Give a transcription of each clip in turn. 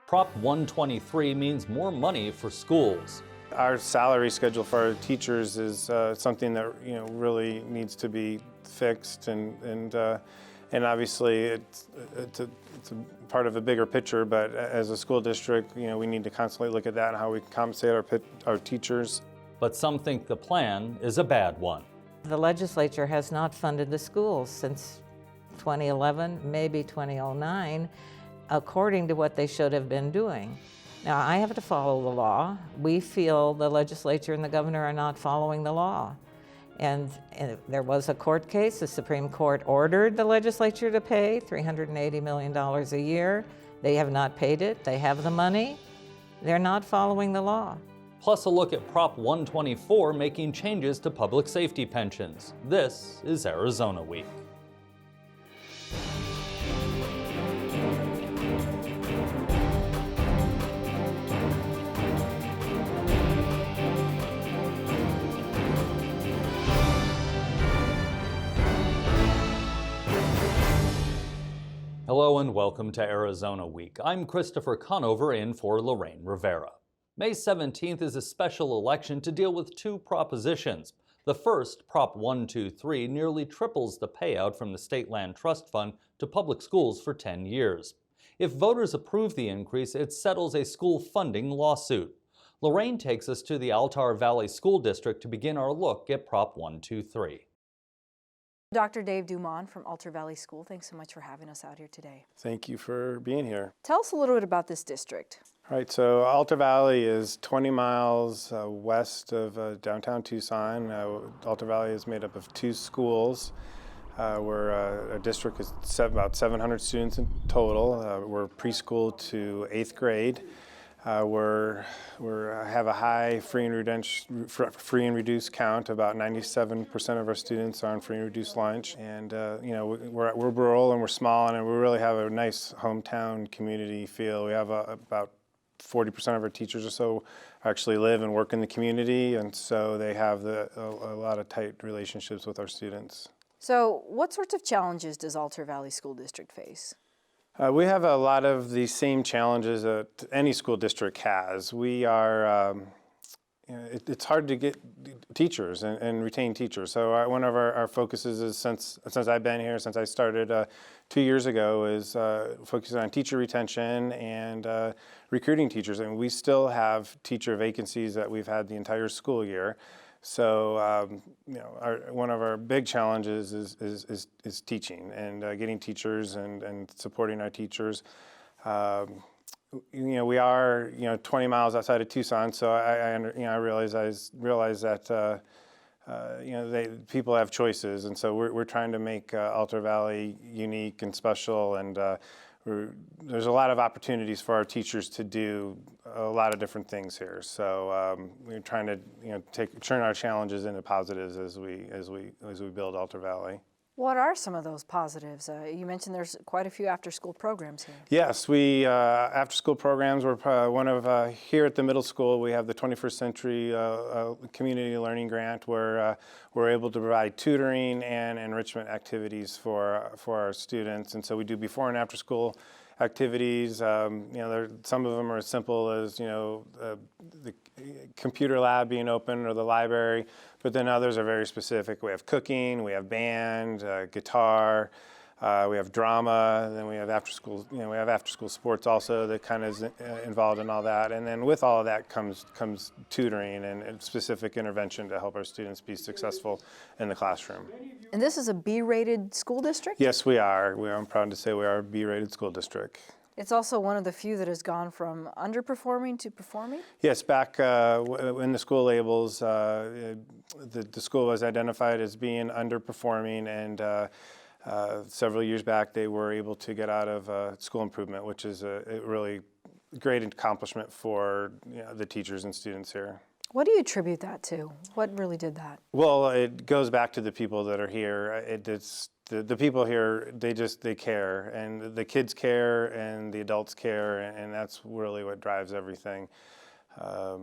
Prop 123 means more money for schools. Our salary schedule for our teachers is something that really needs to be fixed, and obviously it's a part of a bigger picture. But as a school district, we need to constantly look at that and how we compensate our teachers. But some think the plan is a bad one. The legislature has not funded the schools since 2011, maybe 2009, according to what they should have been doing. Now, I have to follow the law. We feel the legislature and the governor are not following the law. And there was a court case. The Supreme Court ordered the legislature to pay $380 million a year. They have not paid it. They have the money. They're not following the law. Plus a look at Prop 124 making changes to public safety pensions. This is Arizona Week. Hello and welcome to Arizona Week. I'm Christopher Conover in for Lorraine Rivera. May 17th is a special election to deal with two propositions. The first, Prop 123, nearly triples the payout from the State Land Trust Fund to public schools for 10 years. If voters approve the increase, it settles a school funding lawsuit. Lorraine takes us to the Altar Valley School District to begin our look at Prop 123. Dr. Dave Dumont from Altar Valley School, thanks so much for having us out here today. Thank you for being here. Tell us a little bit about this district. All right, so Altar Valley is 20 miles west of downtown Tucson. Altar Valley is made up of two schools. Our district is about 700 students in total. We're preschool to 8th grade. We have a high free and reduced count. About 97% of our students are on free and reduced lunch. And we're rural and we're small, and we really have a nice hometown community feel. We have about 40% of our teachers or so actually live and work in the community, and so they have a lot of tight relationships with our students. So what sorts of challenges does Altar Valley School District face? We have a lot of the same challenges that any school district has. We are, it's hard to get teachers and retain teachers. So one of our focuses is, since I've been here, since I started 2 years ago, is focusing on teacher retention and recruiting teachers. And we still have teacher vacancies that we've had the entire school year. So, one of our big challenges is teaching and getting teachers and supporting our teachers. We are 20 miles outside of Tucson, so I realize that people have choices, and so we're trying to make Altar Valley unique and special, and there's a lot of opportunities for our teachers to do a lot of different things here. So we're trying to turn our challenges into positives as we build Altar Valley. What are some of those positives? You mentioned there's quite a few after-school programs here. Yes, we after-school programs. We're one of here at the middle school. We have the 21st Century Community Learning Grant, where we're able to provide tutoring and enrichment activities for our students. And so we do before and after-school activities. Some of them are as simple as the computer lab being open or the library, but then others are very specific. We have cooking, we have band, guitar, we have drama, then we have after-school. We have after-school sports also that kind of is involved in all that. And then with all of that comes tutoring and specific intervention to help our students be successful in the classroom. And this is a B-rated school district? Yes, we are. I'm proud to say we are a B-rated school district. It's also one of the few that has gone from underperforming to performing? Yes, back in the school labels, the school was identified as being underperforming, and several years back they were able to get out of school improvement, which is a really great accomplishment for the teachers and students here. What do you attribute that to? What really did that? Well, it goes back to the people that are here. The people here, they care, and the kids care, and the adults care, and that's really what drives everything. Our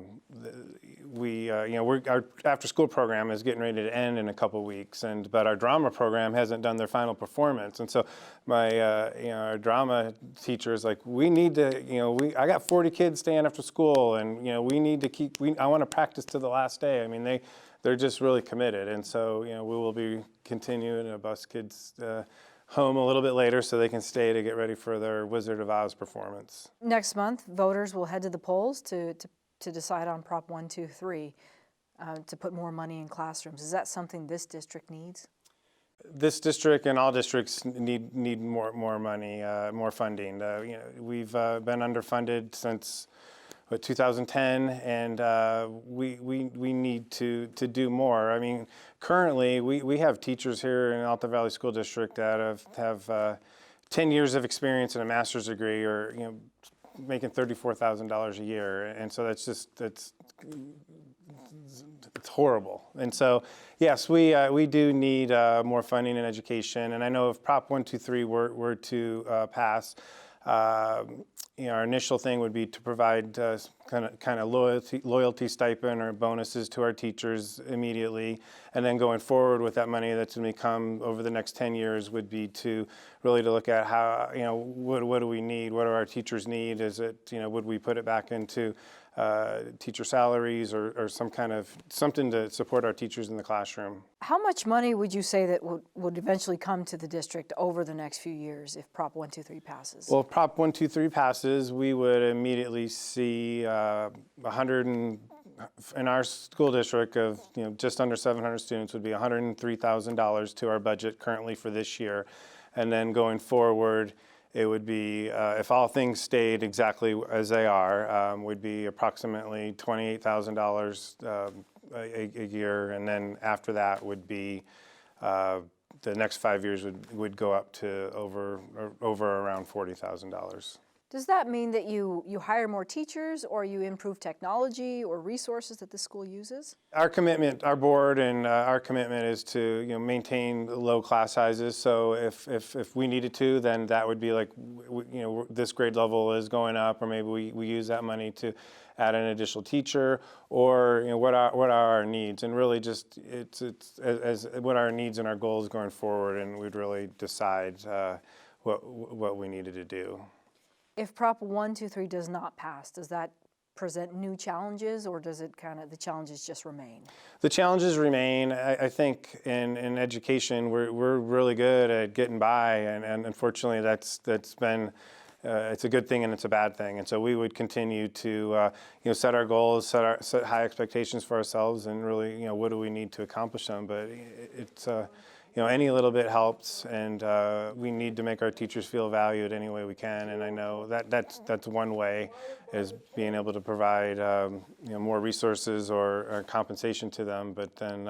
after-school program is getting ready to end in a couple weeks, but our drama program hasn't done their final performance, and so our drama teacher is like, we need to, I got 40 kids staying after school, and we need to I want to practice to the last day. I mean, they're just really committed, and so we will be continuing to bus kids home a little bit later so they can stay to get ready for their Wizard of Oz performance. Next month, voters will head to the polls to decide on Prop 123 to put more money in classrooms. Is that something this district needs? This district and all districts need more money, more funding. We've been underfunded since 2010, and we need to do more. I mean, currently we have teachers here in Alta Valley School District that have 10 years of experience and a master's degree, or making $34,000 a year, and so it's horrible. And so, yes, we do need more funding in education. And I know if Prop 123 were to pass, our initial thing would be to provide kind of loyalty stipend or bonuses to our teachers immediately, and then going forward with that money that's going to come over the next 10 years would be to really look at how, what do we need, what do our teachers need? Is it, would we put it back into teacher salaries or something to support our teachers in the classroom? How much money would you say that would eventually come to the district over the next few years if Prop 123 passes? Well, if Prop 123 passes, we would immediately see in our school district of just under 700 students would be $103,000 to our budget currently for this year, and then going forward, it would be, if all things stayed exactly as they are, would be approximately $28,000 a year, and then after that would be the next 5 years would go up to over around $40,000. Does that mean that you hire more teachers, or you improve technology or resources that the school uses? Our commitment, our board and our commitment is to maintain low class sizes. So if we needed to, then that would be like, this grade level is going up, or maybe we use that money to add an additional teacher, or what are our needs, and really just it's as what our needs and our goals going forward, and we'd really decide what we needed to do. If Prop 123 does not pass, does that present new challenges, or does it the challenges just remain? The challenges remain. I think in education we're really good at getting by, and unfortunately that's been it's a good thing and it's a bad thing. And so we would continue to set our goals, set high expectations for ourselves, and really what do we need to accomplish them. But it's any little bit helps, and we need to make our teachers feel valued any way we can. And I know that's one way, is being able to provide more resources or compensation to them. But then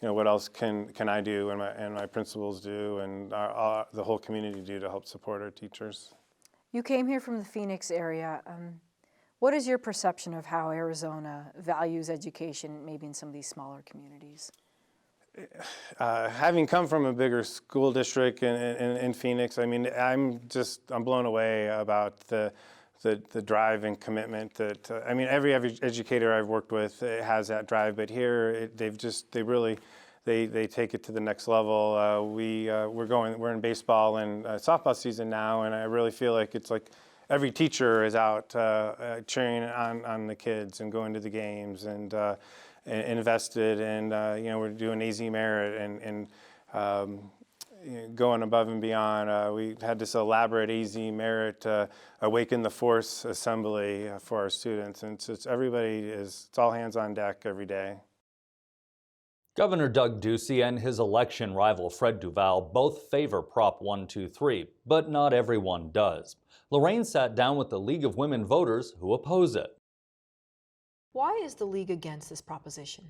what else can I do, and my principals do, and the whole community do to help support our teachers? You came here from the Phoenix area. What is your perception of how Arizona values education, maybe in some of these smaller communities? Having come from a bigger school district in Phoenix, I mean, I'm blown away about the drive and commitment that every educator I've worked with has that drive, but here they take it to the next level. We're in baseball and softball season now, and I really feel like it's like every teacher is out cheering on the kids and going to the games and invested, and we're doing AZ Merit and going above and beyond. We had this elaborate AZ Merit Awaken the Force assembly for our students, and so it's all hands on deck every day. Governor Doug Ducey and his election rival Fred Duval both favor Prop 123, but not everyone does. Lorraine sat down with the League of Women Voters who oppose it. Why is the League against this proposition?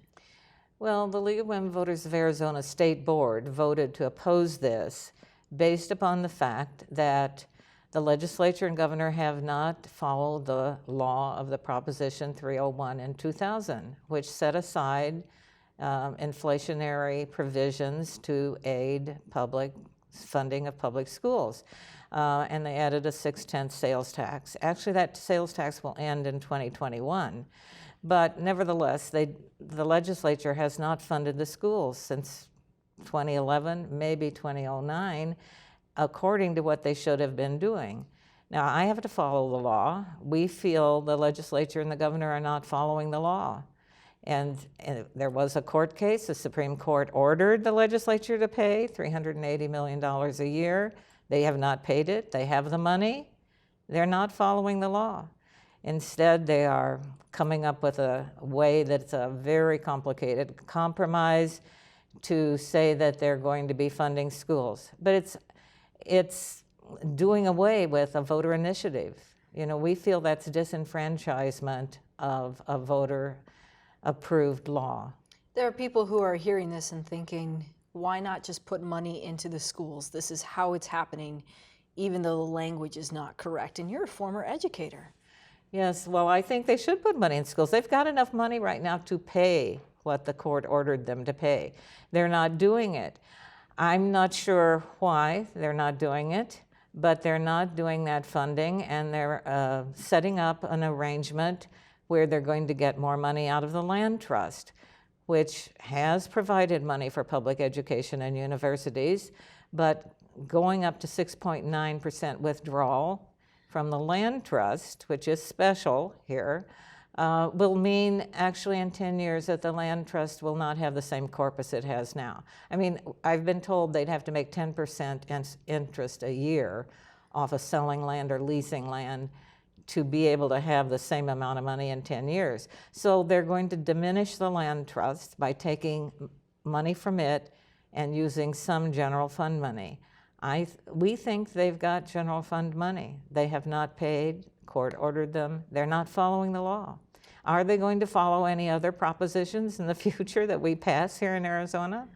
Well, the League of Women Voters of Arizona State Board voted to oppose this based upon the fact that the legislature and governor have not followed the law of the Proposition 301 in 2000, which set aside inflationary provisions to aid public funding of public schools. and they added a 6/10 sales tax. Actually, that sales tax will end in 2021. But nevertheless, the legislature has not funded the schools since 2011, maybe 2009, according to what they should have been doing. Now, I have to follow the law. We feel the legislature and the governor are not following the law. And there was a court case. The Supreme Court ordered the legislature to pay $380 million a year. They have not paid it. They have the money. They're not following the law. Instead, they are coming up with a way that's a very complicated compromise to say that they're going to be funding schools. But it's doing away with a voter initiative. You know, we feel that's disenfranchisement of a voter-approved law. There are people who are hearing this and thinking, why not just put money into the schools? This is how it's happening, even though the language is not correct. And you're a former educator. Yes, well, I think they should put money in schools. They've got enough money right now to pay what the court ordered them to pay. They're not doing it. I'm not sure why they're not doing it, but they're not doing that funding, and they're setting up an arrangement where they're going to get more money out of the land trust, which has provided money for public education and universities, but going up to 6.9% withdrawal from the land trust, which is special here, will mean actually in 10 years that the land trust will not have the same corpus it has now. I mean, I've been told they'd have to make 10% interest a year off of selling land or leasing land to be able to have the same amount of money in 10 years. So they're going to diminish the land trust by taking money from it and using some general fund money. We think they've got general fund money. They have not paid. Court ordered them. They're not following the law. Are they going to follow any other propositions in the future that we pass here in Arizona?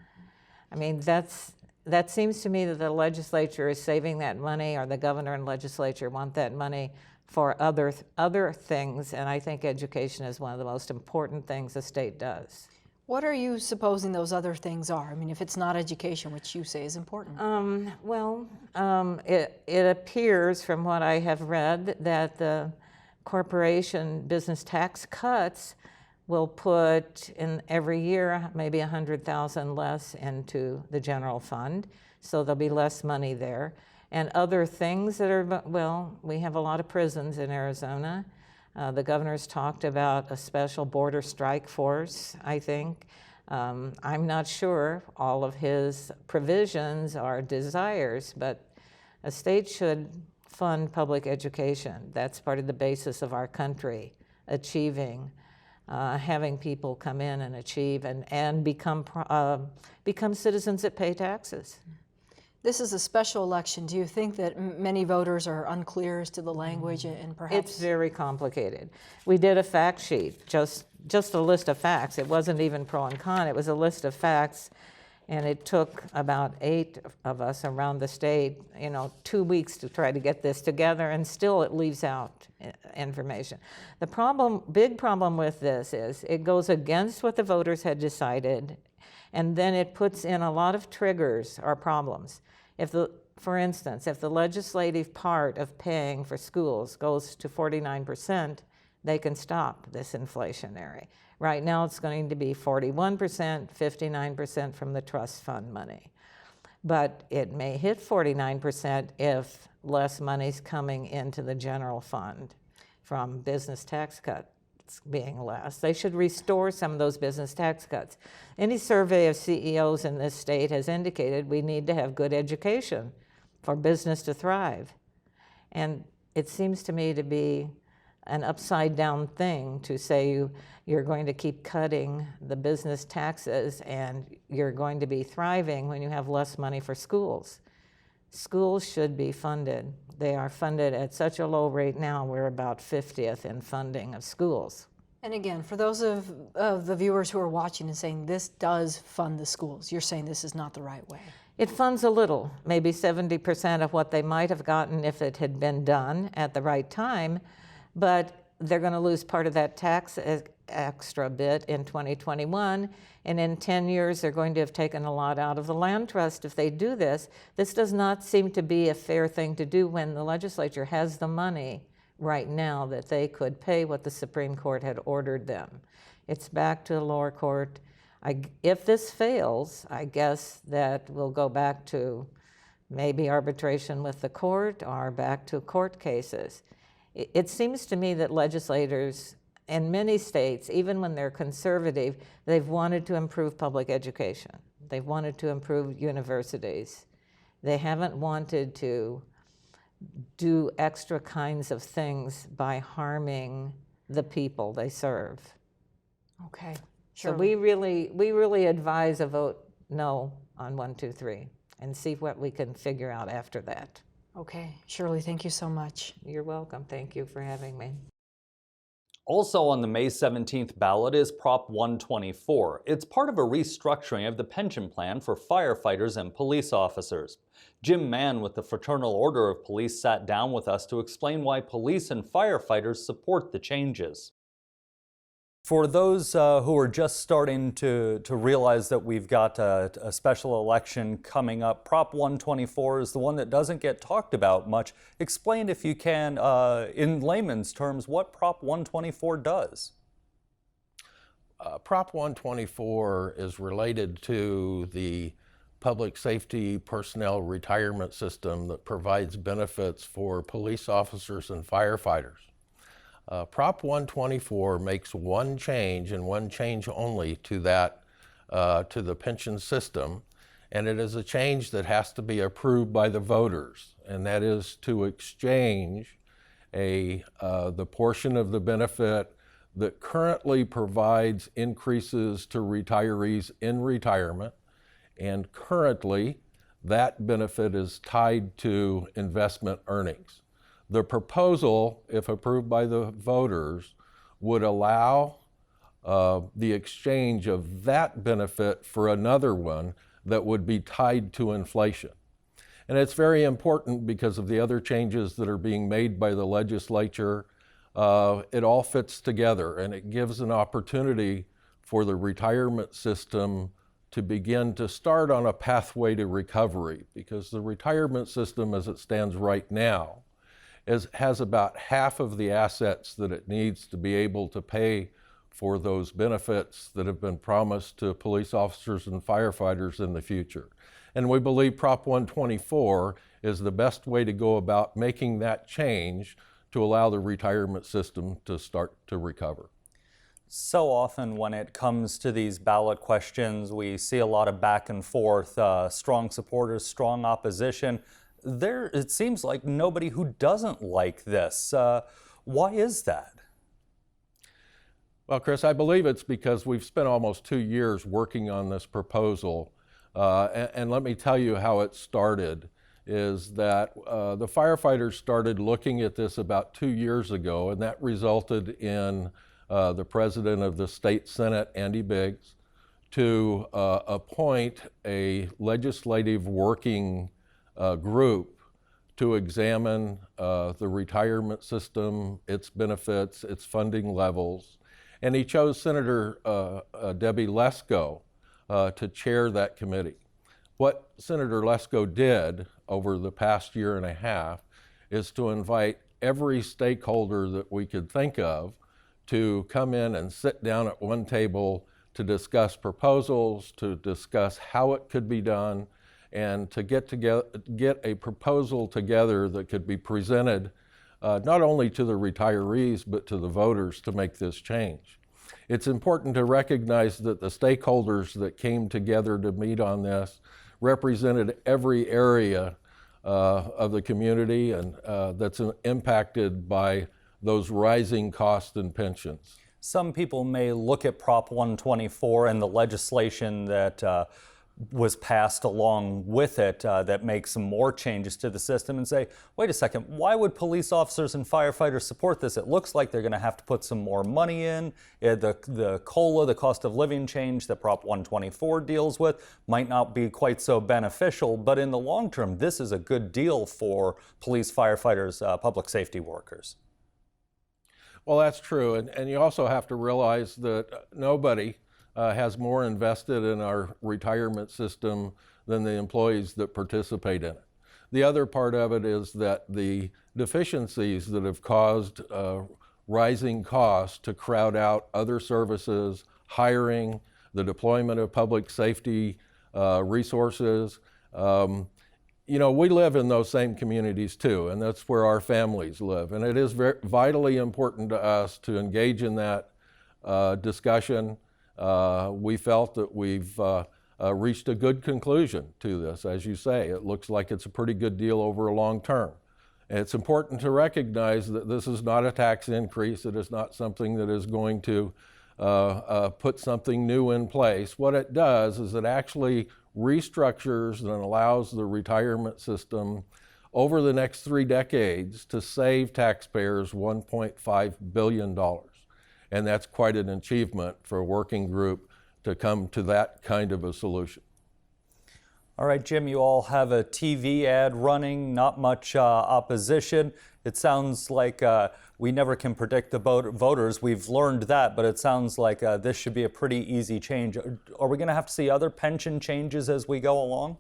I mean, that seems to me that the legislature is saving that money, or the governor and legislature want that money for other things, and I think education is one of the most important things the state does. What are you supposing those other things are? I mean, if it's not education, which you say is important. It appears from what I have read that the corporation business tax cuts will put in every year maybe $100,000 less into the general fund, so there'll be less money there. And other things that are, well, we have a lot of prisons in Arizona. The governor's talked about a special border strike force, I think. I'm not sure all of his provisions are desires, but a state should fund public education. That's part of the basis of our country, achieving, having people come in and achieve and become citizens that pay taxes. This is a special election. Do you think that many voters are unclear as to the language and perhaps? It's very complicated. We did a fact sheet, just a list of facts. It wasn't even pro and con. It was a list of facts, and it took about 8 of us around the state, 2 weeks to try to get this together, and still it leaves out information. The big problem with this is it goes against what the voters had decided, and then it puts in a lot of triggers or problems. For instance, if the legislative part of paying for schools goes to 49%, they can stop this inflationary. Right now it's going to be 41%, 59% from the trust fund money. But it may hit 49% if less money's coming into the general fund from business tax cuts being less. They should restore some of those business tax cuts. Any survey of CEOs in this state has indicated we need to have good education for business to thrive. And it seems to me to be an upside down thing to say you're going to keep cutting the business taxes and you're going to be thriving when you have less money for schools. Schools should be funded. They are funded at such a low rate now, we're about 50th in funding of schools. And again, for those of the viewers who are watching and saying this does fund the schools, you're saying this is not the right way. It funds a little, maybe 70% of what they might have gotten if it had been done at the right time, but they're going to lose part of that tax extra bit in 2021, and in 10 years they're going to have taken a lot out of the land trust if they do this. This does not seem to be a fair thing to do when the legislature has the money right now that they could pay what the Supreme Court had ordered them. It's back to the lower court. If this fails, I guess that we'll go back to maybe arbitration with the court or back to court cases. It seems to me that legislators in many states, even when they're conservative, they've wanted to improve public education. They've wanted to improve universities. They haven't wanted to do extra kinds of things by harming the people they serve. Okay, So sure. we really advise a vote no on 1, 2, 3 and see what we can figure out after that. Okay, Shirley, thank you so much. You're welcome. Thank you for having me. Also on the May 17th ballot is Prop 124. It's part of a restructuring of the pension plan for firefighters and police officers. Jim Mann with the Fraternal Order of Police sat down with us to explain why police and firefighters support the changes. For those who are just starting to realize that we've got a special election coming up, Prop 124 is the one that doesn't get talked about much. Explain, if you can, in layman's terms, what Prop 124 does. Prop 124 is related to the public safety personnel retirement system that provides benefits for police officers and firefighters. Prop 124 makes one change and one change only to that, to the pension system, and it is a change that has to be approved by the voters, and that is to exchange the portion of the benefit that currently provides increases to retirees in retirement, and currently that benefit is tied to investment earnings. The proposal, if approved by the voters, would allow the exchange of that benefit for another one that would be tied to inflation. And it's very important because of the other changes that are being made by the legislature. It all fits together, and it gives an opportunity for the retirement system to begin to start on a pathway to recovery, because the retirement system as it stands right now has about half of the assets that it needs to be able to pay for those benefits that have been promised to police officers and firefighters in the future. And we believe Prop 124 is the best way to go about making that change to allow the retirement system to start to recover. So often when it comes to these ballot questions, we see a lot of back and forth, strong supporters, strong opposition. It seems like nobody who doesn't like this. Why is that? Well, Chris, I believe it's because we've spent almost 2 years working on this proposal. And let me tell you how it started, is that the firefighters started looking at this about 2 years ago, and that resulted in the president of the state Senate, Andy Biggs, to appoint a legislative working group to examine the retirement system, its benefits, its funding levels. And he chose Senator Debbie Lesko to chair that committee. What Senator Lesko did over the past year and a half is to invite every stakeholder that we could think of to come in and sit down at one table to discuss proposals, to discuss how it could be done, and to get a proposal together that could be presented not only to the retirees but to the voters to make this change. It's important to recognize that the stakeholders that came together to meet on this represented every area of the community and that's impacted by those rising costs and pensions. Some people may look at Prop 124 and the legislation that was passed along with it that makes some more changes to the system and say, wait a second, why would police officers and firefighters support this? It looks like they're going to have to put some more money in. The COLA, the cost of living change that Prop 124 deals with, might not be quite so beneficial, but in the long term, this is a good deal for police, firefighters, public safety workers. Well, that's true, and you also have to realize that nobody has more invested in our retirement system than the employees that participate in it. The other part of it is that the deficiencies that have caused rising costs to crowd out other services, hiring, the deployment of public safety resources. You know, we live in those same communities too, and that's where our families live. And it is vitally important to us to engage in that discussion. We felt that we've reached a good conclusion to this. As you say, it looks like it's a pretty good deal over a long term. And it's important to recognize that this is not a tax increase. It is not something that is going to put something new in place. What it does is it actually restructures and allows the retirement system over the next 3 decades to save taxpayers $1.5 billion. And that's quite an achievement for a working group to come to that kind of a solution. All right, Jim, you all have a TV ad running, not much opposition. It sounds like we never can predict the voters. We've learned that, but it sounds like this should be a pretty easy change. Are we going to have to see other pension changes as we go along?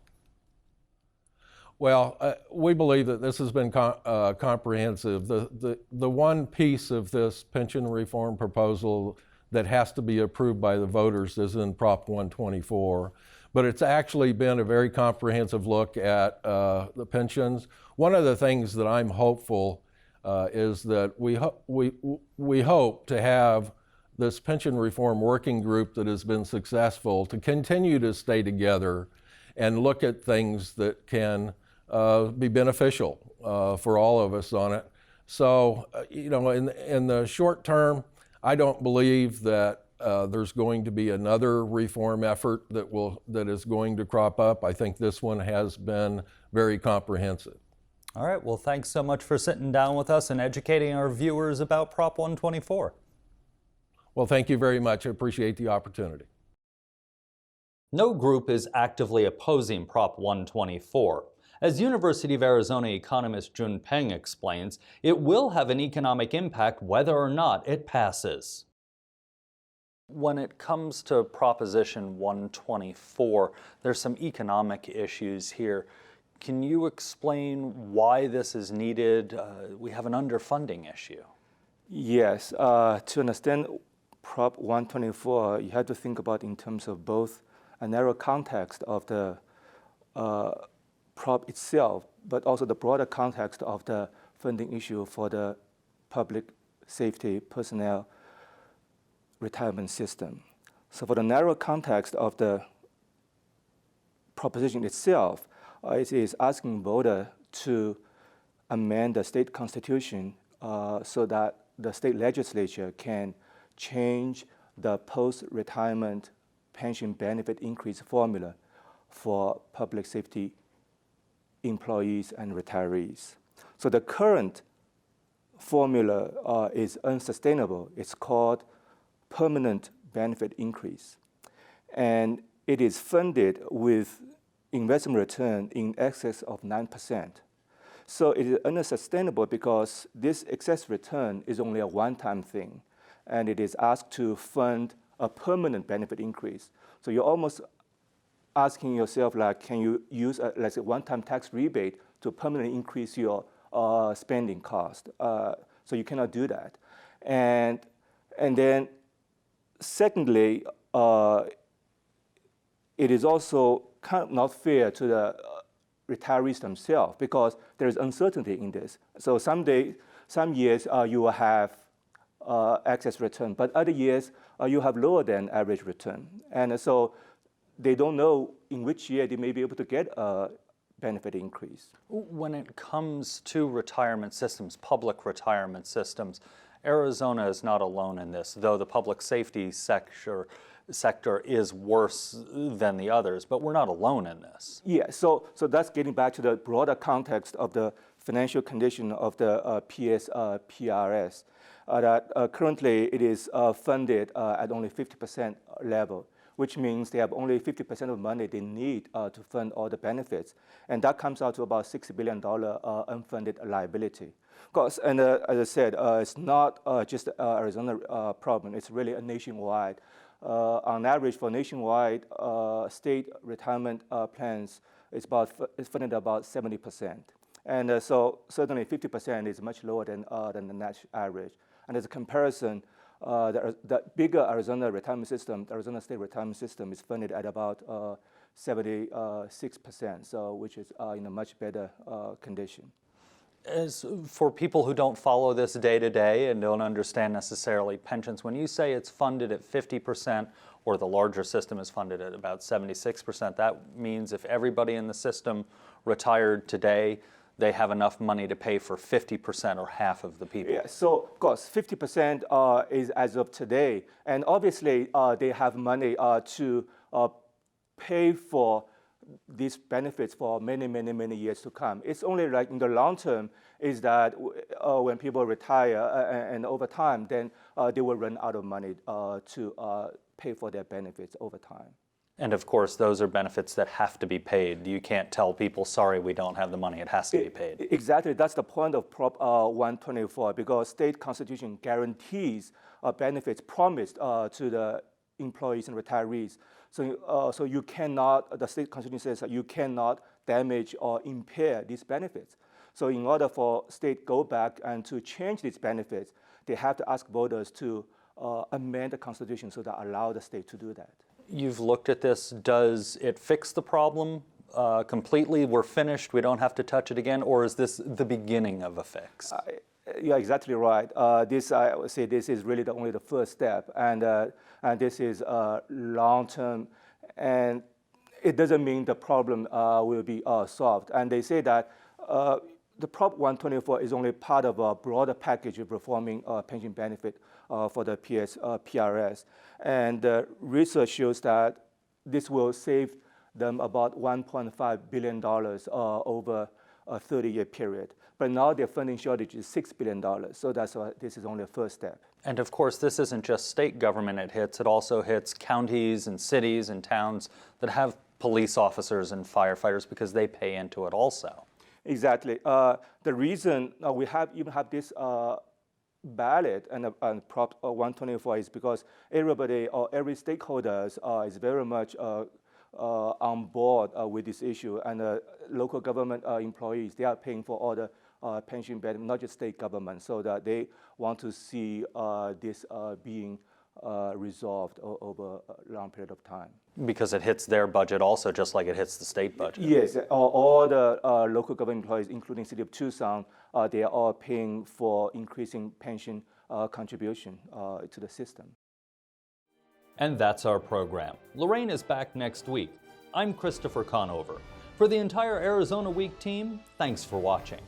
Well, we believe that this has been comprehensive. The one piece of this pension reform proposal that has to be approved by the voters is in Prop 124. But it's actually been a very comprehensive look at the pensions. One of the things that I'm hopeful is that we hope to have this pension reform working group that has been successful to continue to stay together and look at things that can be beneficial for all of us on it. So, you know, in the short term, I don't believe that there's going to be another reform effort that is going to crop up. I think this one has been very comprehensive. All right, well, thanks so much for sitting down with us and educating our viewers about Prop 124. Well, thank you very much. I appreciate the opportunity. No group is actively opposing Prop 124. As University of Arizona economist Peng explains, it will have an economic impact whether or not it passes. When it comes to Proposition 124, there's some economic issues here. Can you explain why this is needed? We have an underfunding issue. Yes. To understand Prop 124, you have to think about in terms of both a narrow context of the prop itself, but also the broader context of the funding issue for the public safety personnel retirement system. So for the narrow context of the proposition itself, it is asking voters to amend the state constitution so that the state legislature can change the post-retirement pension benefit increase formula for public safety employees and retirees. So the current formula is unsustainable. It's called permanent benefit increase. And it is funded with investment return in excess of 9%. So it is unsustainable because this excess return is only a one-time thing, and it is asked to fund a permanent benefit increase. So you're almost asking yourself, like, can you use let's say one-time tax rebate to permanently increase your spending cost? So you cannot do that. And then secondly, it is also kind of not fair to the retirees themselves because there is uncertainty in this. So some years you will have excess return, but other years you have lower than average return. And so they don't know in which year they may be able to get a benefit increase. When it comes to retirement systems, public retirement systems, Arizona is not alone in this, though the public safety sector is worse than the others, but we're not alone in this. Yeah, so that's getting back to the broader context of the financial condition of the PRS. That currently it is funded at only 50% level, which means they have only 50% of money they need to fund all the benefits. And that comes out to about $60 billion unfunded liability. Because, and as I said, it's not just Arizona problem. It's really a nationwide. On average, for nationwide state retirement plans, it's funded about 70%, and so certainly 50% is much lower than the national average. And as a comparison, the bigger Arizona retirement system, the Arizona state retirement system, is funded at about 76%, so which is in a much better condition. As for people who don't follow this day to day and don't understand necessarily pensions, when you say it's funded at 50% or the larger system is funded at about 76%, that means if everybody in the system retired today, they have enough money to pay for 50% or half of the people. Yeah, so of course, 50% is as of today, and obviously they have money to pay for these benefits for many, many, many years to come. It's only like in the long term is that when people retire and over time, then they will run out of money to pay for their benefits over time. And of course, those are benefits that have to be paid. You can't tell people, sorry, we don't have the money, it has to be paid. Exactly, that's the point of Prop 124, because state constitution guarantees benefits promised to the employees and retirees. So you cannot, the state constitution says that you cannot damage or impair these benefits. So in order for state go back and to change these benefits, they have to ask voters to amend the constitution so that allow the state to do that. You've looked at this. Does it fix the problem completely? We're finished, we don't have to touch it again? Or is this the beginning of a fix? You're exactly right. This, I would say, this is really only the first step, and this is long-term, and it doesn't mean the problem will be solved. And they say that the Prop 124 is only part of a broader package of reforming pension benefit for the PRS, and research shows that this will save them about $1.5 billion over a 30-year period. But now their funding shortage is $6 billion, so that's why this is only a first step. And of course, this isn't just state government it hits, it also hits counties and cities and towns that have police officers and firefighters because they pay into it also. Exactly. The reason we even have this ballot and Prop 124 is because everybody or every stakeholder is very much on board with this issue, and local government employees, they are paying for all the pension benefits, not just state government, so that they want to see this being resolved over a long period of time. Because it hits their budget also, just like it hits the state budget. Yes, all the local government employees, including City of Tucson, they are all paying for increasing pension contribution to the system. And that's our program. Lorraine is back next week. I'm Christopher Conover. For the entire Arizona Week team, thanks for watching.